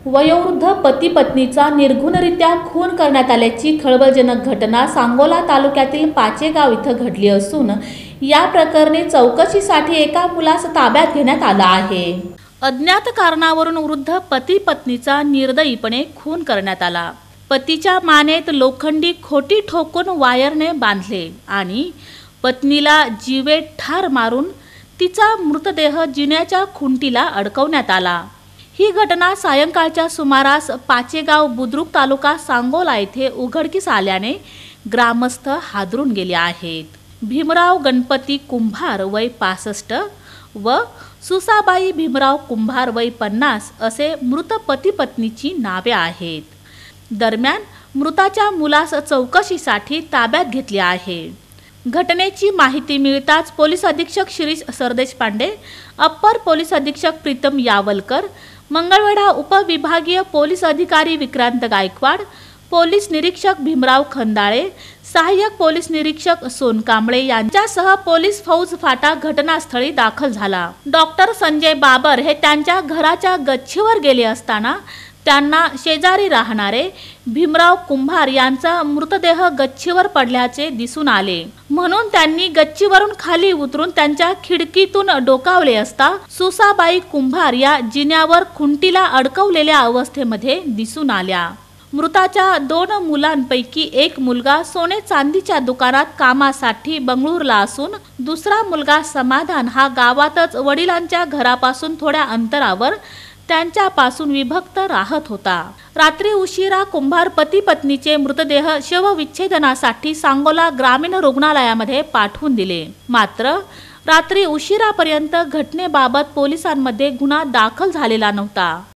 वयोवृद्ध पती पत्नीचा निर्घृणरित्या खून करण्यात आल्याची खळबळजनक घटना सांगोला तालुक्यातील पाचेगाव इथं घडली असून या प्रकरणी चौकशीसाठी एका मुलास ताब्यात घेण्यात आला आहे। अज्ञात कारणावरून वृद्ध पती पत्नीचा निर्दयीपणे खून करण्यात आला। पतीच्या मानेत लोखंडी खोटी ठोकून वायरने बांधले आणि पत्नीला जीवे ठार मारून तिचा मृतदेह जिन्याच्या खुंटीला अडकवण्यात आला। ही घटना सायंकाळच्या सुमारास पाचेगाव बुद्रुक तालुका सांगोला येथे उघडकीस आल्याने ग्रामस्थ हादरून गेले आहेत। भीमराव गणपती कुंभार वय 65 व सुसाबाई भीमराव कुंभार वय 50 असे मृत पती पत्नीची नावे आहेत। दरम्यान मृताच्या मुलास चौकशीसाठी ताब्यात घेतले आहे। घटनेची माहिती मिळताच पोलीस अधीक्षक शिरीष सरदेश पांडे, अप्पर पोलीस अधीक्षक प्रीतम यावलकर, मंगळवेढा उपविभागीय पोलीस अधिकारी विक्रांत गायकवाड, पोलीस निरीक्षक भीमराव खंदाळे, सहाय्यक पोलीस निरीक्षक सोनकांबळे यांच्यासह पोलीस फौज फाटा घटनास्थळी दाखल झाला। डॉक्टर संजय बाबर हे त्यांच्या घराच्या गच्चीवर गेले असताना त्यांना शेजारी राहणारे भीमराव कुंभार यांचा मृतदेह गच्चीवर पडल्याचे दिसून आले, म्हणून त्यांनी गच्चीवरून खाली उतरून त्यांच्या खिडकीतून डोकावले असता सुसाबाई कुंभार या जिन्यावर खुंटीला अडकवलेल्या अवस्थेमध्ये दिसून आल्या। मृताच्या 2 मुलांपैकी एक मुलगा सोने चांदीच्या दुकानात कामासाठी बंगळूरला असून दुसरा मुलगा समाधान हा गावातच वडिलांच्या घरापासून थोड्या अंतरावर त्यांच्यापासून विभक्त राहत होता। रात्री उशिरा कुंभार पती पत्नीचे मृतदेह शवविच्छेदनासाठी सांगोला ग्रामीण रुग्णालयामध्ये पाठवून दिले। मात्र रात्री उशिरापर्यंत घटनेबाबत पोलिसांमध्ये गुन्हा दाखल झालेला नव्हता।